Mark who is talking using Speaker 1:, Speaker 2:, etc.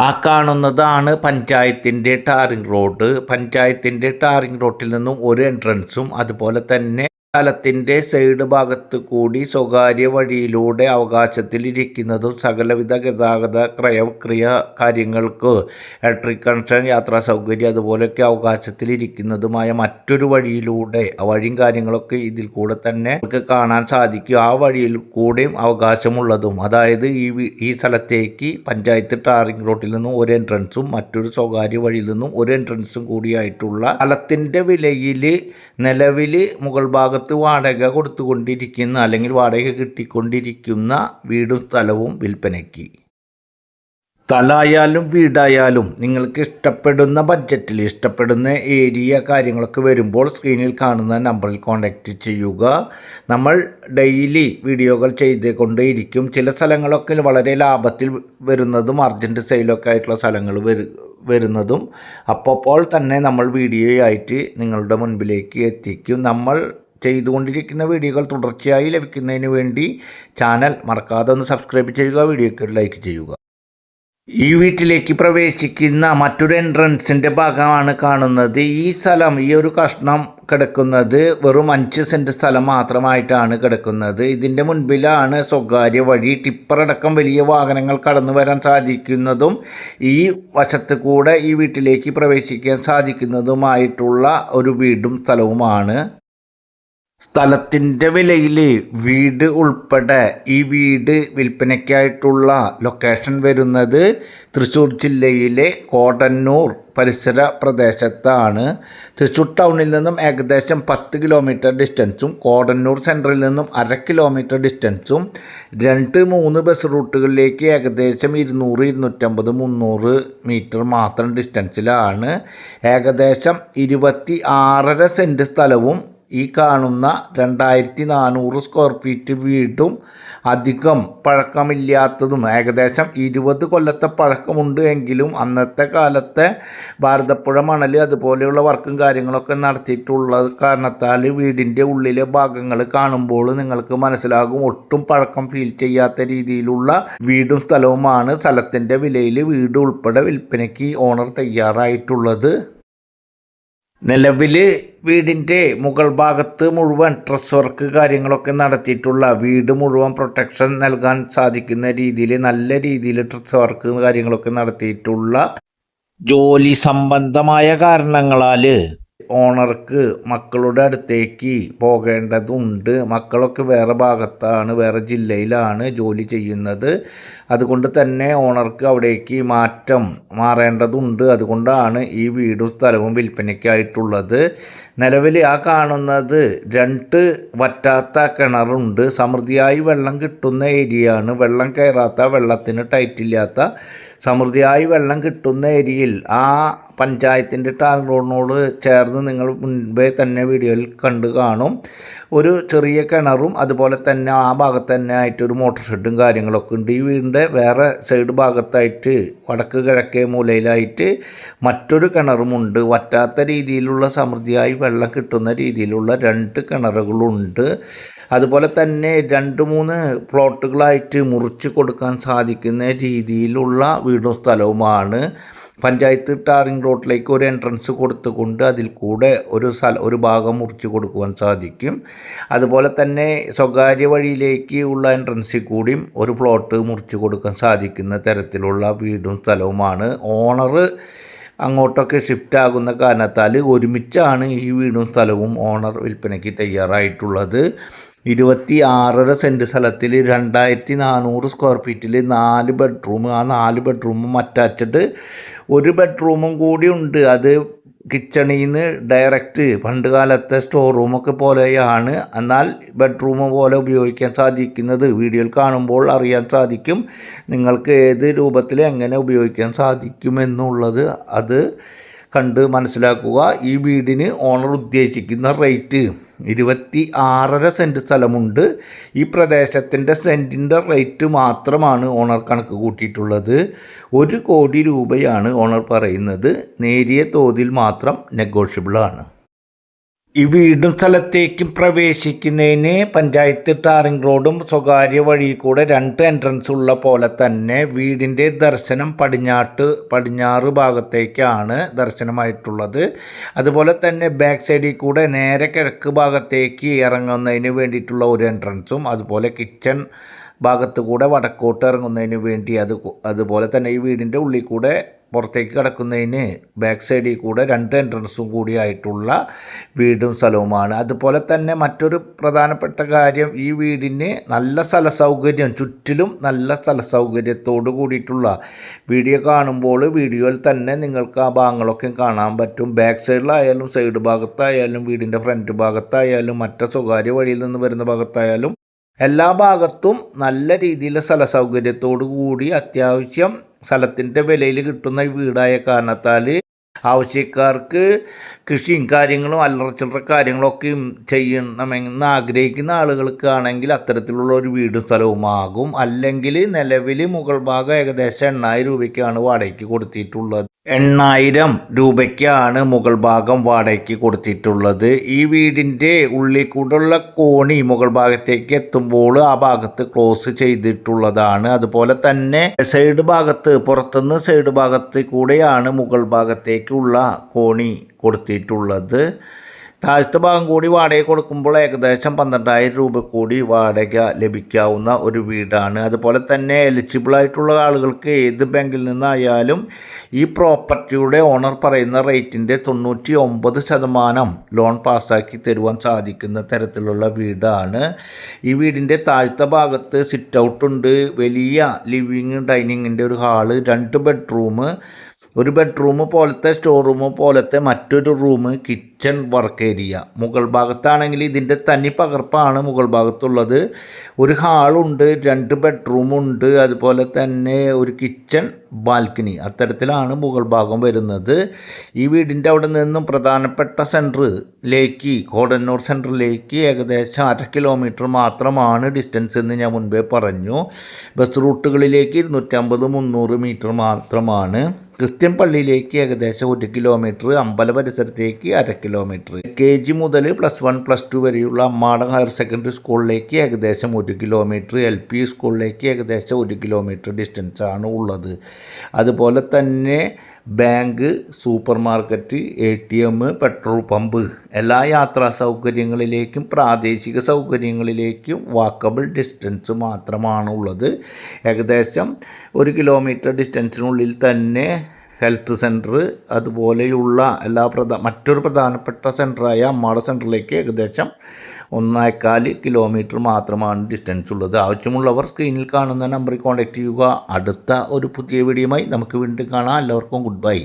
Speaker 1: ആ കാണുന്നതാണ് പഞ്ചായത്തിൻ്റെ ടാറിംഗ് റോഡ്. പഞ്ചായത്തിൻ്റെ ടാറിംഗ് റോഡിൽ നിന്നും ഒരു എൻട്രൻസും അതുപോലെ തന്നെ സ്ഥലത്തിൻ്റെ സൈഡ് ഭാഗത്ത് കൂടി സ്വകാര്യ വഴിയിലൂടെ അവകാശത്തിലിരിക്കുന്നതും സകലവിധ ഗതാഗത ക്രയവിക്രയ കാര്യങ്ങൾക്ക് ഇലക്ട്രിക് കണക്ഷൻ, യാത്രാ സൗകര്യം അതുപോലെയൊക്കെ അവകാശത്തിലിരിക്കുന്നതുമായ മറ്റൊരു വഴിയിലൂടെ വഴിയും കാര്യങ്ങളൊക്കെ ഇതിൽ കൂടെ തന്നെ നമുക്ക് കാണാൻ സാധിക്കും. ആ വഴിയിൽ കൂടെയും അവകാശമുള്ളതും, അതായത് ഈ സ്ഥലത്തേക്ക് പഞ്ചായത്ത് ടാറിംഗ് റോഡിൽ നിന്നും ഒരു എൻട്രൻസും മറ്റൊരു സ്വകാര്യ വഴിയിൽ നിന്നും ഒരു എൻട്രൻസും കൂടിയായിട്ടുള്ള സ്ഥലത്തിൻ്റെ വിലയിൽ നിലവിൽ മുകൾ ഭാഗത്ത് വാടക കൊടുത്തുകൊണ്ടിരിക്കുന്ന അല്ലെങ്കിൽ വാടക കിട്ടിക്കൊണ്ടിരിക്കുന്ന വീടും സ്ഥലവും വിൽപ്പനയ്ക്ക്. സ്ഥലമായാലും വീടായാലും നിങ്ങൾക്ക് ഇഷ്ടപ്പെടുന്ന ബഡ്ജറ്റിൽ ഇഷ്ടപ്പെടുന്ന ഏരിയ കാര്യങ്ങളൊക്കെ വരുമ്പോൾ സ്ക്രീനിൽ കാണുന്ന നമ്പറിൽ കോൺടാക്റ്റ് ചെയ്യുക. നമ്മൾ ഡെയിലി വീഡിയോകൾ ചെയ്തുകൊണ്ടേയിരിക്കും. ചില സ്ഥലങ്ങളൊക്കെ വളരെ ലാഭത്തിൽ വരുന്നതും അർജൻറ്റ് സെയിലൊക്കെ ആയിട്ടുള്ള സ്ഥലങ്ങൾ വരുന്നതും അപ്പോൾ തന്നെ നമ്മൾ വീഡിയോയായിട്ട് നിങ്ങളുടെ മുൻപിലേക്ക് എത്തിക്കും. നമ്മൾ ചെയ്തുകൊണ്ടിരിക്കുന്ന വീഡിയോകൾ തുടർച്ചയായി ലഭിക്കുന്നതിന് വേണ്ടി ചാനൽ മറക്കാതെ ഒന്ന് സബ്സ്ക്രൈബ് ചെയ്യുക, വീഡിയോയ്ക്ക് ഒരു ലൈക്ക് ചെയ്യുക. ഈ വീട്ടിലേക്ക് പ്രവേശിക്കുന്ന മറ്റൊരു എൻട്രൻസിൻ്റെ ഭാഗമാണ് കാണുന്നത്. ഈ സ്ഥലം, ഈ ഒരു കഷ്ണം കിടക്കുന്നത് വെറും 5 സെൻറ്റ് സ്ഥലം മാത്രമായിട്ടാണ് കിടക്കുന്നത്. ഇതിൻ്റെ മുൻപിലാണ് സ്വകാര്യ വഴി. ടിപ്പറടക്കം വലിയ വാഹനങ്ങൾ കടന്നു വരാൻ സാധിക്കുന്നതും ഈ വശത്ത് കൂടെ ഈ വീട്ടിലേക്ക് പ്രവേശിക്കാൻ സാധിക്കുന്നതുമായിട്ടുള്ള ഒരു വീടും സ്ഥലവുമാണ്. സ്ഥലത്തിൻ്റെ വിലയിൽ വീട് ഉൾപ്പെടെ ഈ വീട് വിൽപ്പനയ്ക്കായിട്ടുള്ള ലൊക്കേഷൻ വരുന്നത് തൃശ്ശൂർ ജില്ലയിലെ കോടന്നൂർ പരിസര പ്രദേശത്താണ്. തൃശ്ശൂർ ടൗണിൽ നിന്നും ഏകദേശം 10 കിലോമീറ്റർ ഡിസ്റ്റൻസും കോടന്നൂർ സെൻറ്ററിൽ നിന്നും 1/2 കിലോമീറ്റർ ഡിസ്റ്റൻസും 2-3 ബസ് റൂട്ടുകളിലേക്ക് ഏകദേശം 200, 250, 300 മീറ്റർ മാത്രം ഡിസ്റ്റൻസിലാണ്. ഏകദേശം 26.5 സെൻറ്റ് സ്ഥലവും ഈ കാണുന്ന 2400 സ്ക്വയർ ഫീറ്റ് വീടും അധികം പഴക്കമില്ലാത്തതും, ഏകദേശം 20 കൊല്ലത്തെ പഴക്കമുണ്ട് എങ്കിലും അന്നത്തെ കാലത്തെ ഭാരതപ്പുഴ മണൽ അതുപോലെയുള്ള വർക്കും കാര്യങ്ങളൊക്കെ നടത്തിയിട്ടുള്ളത് കാരണത്താൽ വീടിൻ്റെ ഉള്ളിലെ ഭാഗങ്ങൾ കാണുമ്പോൾ നിങ്ങൾക്ക് മനസ്സിലാകും ഒട്ടും പഴക്കം ഫീൽ ചെയ്യാത്ത രീതിയിലുള്ള വീടും സ്ഥലവുമാണ്. സ്ഥലത്തിൻ്റെ വിലയിൽ വീട് ഉൾപ്പെടെ വിൽപ്പനയ്ക്ക് ഓണർ തയ്യാറായിട്ടുള്ളത്. നിലവിൽ വീടിൻ്റെ മുകൾ ഭാഗത്ത് മുഴുവൻ ട്രസ് വർക്ക് കാര്യങ്ങളൊക്കെ നടത്തിയിട്ടുള്ള, വീട് മുഴുവൻ പ്രൊട്ടക്ഷൻ നൽകാൻ സാധിക്കുന്ന രീതിയിൽ നല്ല രീതിയിൽ ട്രസ് വർക്ക് കാര്യങ്ങളൊക്കെ നടത്തിയിട്ടുള്ള, ജോലി സംബന്ധമായ കാരണങ്ങളാൽ ഓണർക്ക് മക്കളുടെ അടുത്തേക്ക് പോകേണ്ടതുണ്ട്. മക്കളൊക്കെ വേറെ ഭാഗത്താണ്, വേറെ ജില്ലയിലാണ് ജോലി ചെയ്യുന്നത്. അതുകൊണ്ട് തന്നെ ഓണർക്ക് അവിടേക്ക് മാറേണ്ടതുണ്ട്. അതുകൊണ്ടാണ് ഈ വീടും സ്ഥലവും വിൽപ്പനയ്ക്കായിട്ടുള്ളത്. നിലവിൽ ആ കാണുന്നത് 2 വറ്റാത്ത കിണറുണ്ട്. സമൃദ്ധിയായി വെള്ളം കിട്ടുന്ന ഏരിയയാണ്. വെള്ളം കയറാത്ത, വെള്ളത്തിന് ടൈറ്റില്ലാത്ത, സമൃദ്ധിയായി വെള്ളം കിട്ടുന്ന ഏരിയയിൽ ആ പഞ്ചായത്തിൻ്റെ ടാറിംഗ് റോഡിനോട് ചേർന്ന് നിങ്ങൾ മുൻപേ തന്നെ വീഡിയോയിൽ കണ്ടു കാണും. ഒരു ചെറിയ കിണറും അതുപോലെ തന്നെ ആ ഭാഗത്ത് തന്നെ ആയിട്ട് ഒരു മോട്ടോർ ഷെഡും കാര്യങ്ങളൊക്കെ ഉണ്ട്. ഈ വീടിൻ്റെ വേറെ സൈഡ് ഭാഗത്തായിട്ട് വടക്ക് കിഴക്കേ മൂലയിലായിട്ട് മറ്റൊരു കിണറുമുണ്ട്. വറ്റാത്ത രീതിയിലുള്ള സമൃദ്ധിയായി വെള്ളം കിട്ടുന്ന രീതിയിലുള്ള 2 കിണറുകളുണ്ട്. അതുപോലെ തന്നെ 2-3 പ്ലോട്ടുകളായിട്ട് മുറിച്ച് കൊടുക്കാൻ സാധിക്കുന്ന രീതിയിലുള്ള വീടും സ്ഥലവുമാണ്. പഞ്ചായത്ത് ടാറിംഗ് റോഡിലേക്ക് ഒരു എൻട്രൻസ് കൊടുത്തുകൊണ്ട് അതിൽ കൂടെ ഒരു ഭാഗം മുറിച്ച് കൊടുക്കുവാൻ സാധിക്കും. അതുപോലെ തന്നെ സ്വകാര്യ വഴിയിലേക്ക് ഉള്ള എൻട്രൻസിൽ കൂടിയും ഒരു പ്ലോട്ട് മുറിച്ച് കൊടുക്കാൻ സാധിക്കുന്ന തരത്തിലുള്ള വീടും സ്ഥലവുമാണ്. ഓണർ അങ്ങോട്ടൊക്കെ ഷിഫ്റ്റ് ആകുന്ന കാരണത്താൽ ഒരുമിച്ചാണ് ഈ വീടും സ്ഥലവും ഓണർ വിൽപ്പനയ്ക്ക് തയ്യാറായിട്ടുള്ളത്. 26.5 സെൻറ്റ് സ്ഥലത്തിൽ 2400 സ്ക്വയർ ഫീറ്റിൽ 4 ബെഡ്റൂം. ആ 4 ബെഡ്റൂമും അറ്റാച്ച്ഡ്, ഒരു ബെഡ്റൂമും കൂടി ഉണ്ട്. അത് കിച്ചണിൽ നിന്ന് ഡയറക്റ്റ് പണ്ട് കാലത്തെ സ്റ്റോർ റൂമൊക്കെ പോലെയാണ്. എന്നാൽ ബെഡ്റൂം പോലെ ഉപയോഗിക്കാൻ സാധിക്കുന്നത് വീഡിയോയിൽ കാണുമ്പോൾ അറിയാൻ സാധിക്കും നിങ്ങൾക്ക് ഏത് രൂപത്തിൽ എങ്ങനെ ഉപയോഗിക്കാൻ സാധിക്കുമെന്നുള്ളത്. അത് കണ്ട് മനസ്സിലാക്കുക. ഈ വീടിന് ഓണർ ഉദ്ദേശിക്കുന്ന റേറ്റ് 26.5 സെൻറ്റ് സ്ഥലമുണ്ട്. ഈ പ്രദേശത്തിൻ്റെ സെൻറ്റിൻ്റെ റേറ്റ് മാത്രമാണ് ഓണർ കണക്ക് കൂട്ടിയിട്ടുള്ളത്. 1 കോടി രൂപയാണ് ഓണർ പറയുന്നത്. നേരിയ തോതിൽ മാത്രം നെഗോഷ്യബിളാണ്. ഈ വീടും സ്ഥലത്തേക്കും പ്രവേശിക്കുന്നതിന് പഞ്ചായത്ത് ടാറിംഗ് റോഡും സ്വകാര്യ വഴി കൂടെ 2 എൻട്രൻസ് ഉള്ള പോലെ തന്നെ വീടിൻ്റെ ദർശനം പടിഞ്ഞാറ് ഭാഗത്തേക്കാണ് ദർശനമായിട്ടുള്ളത്. അതുപോലെ തന്നെ ബാക്ക് സൈഡിൽ കൂടെ നേരെ കിഴക്ക് ഭാഗത്തേക്ക് ഇറങ്ങുന്നതിന് വേണ്ടിയിട്ടുള്ള ഒരു എൻട്രൻസും, അതുപോലെ കിച്ചൺ ഭാഗത്ത് കൂടെ വടക്കോട്ട് ഇറങ്ങുന്നതിന് വേണ്ടി അതുപോലെ തന്നെ ഈ വീടിൻ്റെ ഉള്ളിൽ കൂടെ പുറത്തേക്ക് കിടക്കുന്നതിന് ബാക്ക് സൈഡിൽ കൂടെ 2 എൻട്രൻസും കൂടിയായിട്ടുള്ള വീടും സ്ഥലവുമാണ്. അതുപോലെ തന്നെ മറ്റൊരു പ്രധാനപ്പെട്ട കാര്യം, ഈ വീടിന് നല്ല സ്ഥല സൗകര്യം, ചുറ്റിലും നല്ല സ്ഥല സൗകര്യത്തോട് കൂടിയിട്ടുള്ള, വീഡിയോ കാണുമ്പോൾ വീഡിയോയിൽ തന്നെ നിങ്ങൾക്ക് ആ ഭാഗങ്ങളൊക്കെ കാണാൻ പറ്റും. ബാക്ക് സൈഡിലായാലും സൈഡ് ഭാഗത്തായാലും വീടിൻ്റെ ഫ്രണ്ട് ഭാഗത്തായാലും മറ്റു സ്വകാര്യ വഴിയിൽ നിന്ന് വരുന്ന ഭാഗത്തായാലും എല്ലാ ഭാഗത്തും നല്ല രീതിയിലുള്ള സ്ഥല സൗകര്യത്തോടു കൂടി അത്യാവശ്യം സ്ഥലത്തിൻ്റെ വിലയിൽ കിട്ടുന്ന വീടായ കാരണത്താൽ ആവശ്യക്കാർക്ക് കൃഷിയും കാര്യങ്ങളും അല്ലറ ചില്ലറ കാര്യങ്ങളൊക്കെയും ചെയ്യണമെന്ന് ആഗ്രഹിക്കുന്ന ആളുകൾക്കാണെങ്കിൽ അത്തരത്തിലുള്ള ഒരു വീടും സ്ഥലവുമാകും. അല്ലെങ്കിൽ നിലവിൽ മുകൾ ഭാഗം ഏകദേശം 8,000 രൂപയ്ക്കാണ് വാടകയ്ക്ക് കൊടുത്തിട്ടുള്ളത്. 8,000 രൂപയ്ക്കാണ് മുകൾ ഭാഗം വാടകയ്ക്ക് കൊടുത്തിട്ടുള്ളത്. ഈ വീടിൻ്റെ ഉള്ളിൽ കൂടെയുള്ള കോണി മുകൾ ഭാഗത്തേക്ക് എത്തുമ്പോൾ ആ ഭാഗത്ത് ക്ലോസ് ചെയ്തിട്ടുള്ളതാണ്. അതുപോലെ തന്നെ സൈഡ് ഭാഗത്ത്, പുറത്തുനിന്ന് സൈഡ് ഭാഗത്ത് കൂടെയാണ് മുകൾ ഭാഗത്തേക്കുള്ള കോണി കൊടുത്തിട്ടുള്ളത്. താഴത്തെ ഭാഗം കൂടി വാടക കൊടുക്കുമ്പോൾ ഏകദേശം 12,000 രൂപ കൂടി വാടക ലഭിക്കാവുന്ന ഒരു വീടാണ്. അതുപോലെ തന്നെ എലിജിബിളായിട്ടുള്ള ആളുകൾക്ക് ഏത് ബാങ്കിൽ നിന്നായാലും ഈ പ്രോപ്പർട്ടിയുടെ ഓണർ പറയുന്ന റേറ്റിൻ്റെ 99% ലോൺ പാസ്സാക്കി തരുവാൻ സാധിക്കുന്ന തരത്തിലുള്ള വീടാണ്. ഈ വീടിൻ്റെ താഴത്തെ ഭാഗത്ത് സിറ്റ് ഔട്ടുണ്ട്, വലിയ ലിവിങ് ഡൈനിങ്ങിൻ്റെ ഒരു ഹാള്, 2 ബെഡ്റൂം, ഒരു ബെഡ്റൂം പോലത്തെ സ്റ്റോർ റൂം പോലത്തെ മറ്റൊരു റൂം, കിച്ചൺ വർക്ക് ഏരിയ. മുകൾ ഭാഗത്താണെങ്കിൽ ഇതിൻ്റെ തനി പകർപ്പാണ് മുകൾ ഭാഗത്തുള്ളത്. ഒരു ഹാളുണ്ട്, 2 ബെഡ്റൂമുണ്ട്, അതുപോലെ തന്നെ ഒരു കിച്ചൺ, ബാൽക്കണി, അത്തരത്തിലാണ് മുകൾ ഭാഗം വരുന്നത്. ഈ വീടിൻ്റെ അവിടെ നിന്നും പ്രധാനപ്പെട്ട സെൻറ്ററിലേക്ക്, കോടന്നൂർ സെൻറ്ററിലേക്ക് ഏകദേശം 1/2 കിലോമീറ്റർ മാത്രമാണ് ഡിസ്റ്റൻസ് എന്ന് ഞാൻ മുൻപേ പറഞ്ഞു. ബസ് റൂട്ടുകളിലേക്ക് 250-300 മീറ്റർ മാത്രമാണ്. ക്രിസ്ത്യൻ പള്ളിയിലേക്ക് ഏകദേശം 1 കിലോമീറ്റർ, അമ്പല പരിസരത്തേക്ക് 1/2 കിലോമീറ്റർ. KG മുതൽ +1 +2 വരെയുള്ള അമ്മാടം ഹയർ സെക്കൻഡറി സ്കൂളിലേക്ക് ഏകദേശം 1 കിലോമീറ്റർ, LP സ്കൂളിലേക്ക് ഏകദേശം 1 കിലോമീറ്റർ ഡിസ്റ്റൻസ് ആണ് ഉള്ളത്. അതുപോലെ തന്നെ bank, super market, ATM, petrol pump, എല്ലാ യാത്രാ സൗകര്യങ്ങളിലേക്കും പ്രാദേശിക സൗകര്യങ്ങളിലേക്കും വാക്കബിൾ ഡിസ്റ്റൻസ് മാത്രമാണ് ഉള്ളത്. ഏകദേശം 1 കിലോമീറ്റർ ഡിസ്റ്റൻസിനുള്ളിൽ തന്നെ ഹെൽത്ത് സെൻറ്റർ, അതുപോലെയുള്ള മറ്റൊരു പ്രധാനപ്പെട്ട സെൻറ്ററായ അമ്മാട സെൻറ്ററിലേക്ക് ഏകദേശം 1.25 കിലോമീറ്റർ മാത്രമാണ് ഡിസ്റ്റൻസ് ഉള്ളത്. ആവശ്യമുള്ളവർ സ്ക്രീനിൽ കാണുന്ന നമ്പറിൽ കോൺടാക്റ്റ് ചെയ്യുക. അടുത്ത ഒരു പുതിയ വീഡിയോയുമായി നമുക്ക് വീണ്ടും കാണാം. എല്ലാവർക്കും ഗുഡ് ബൈ.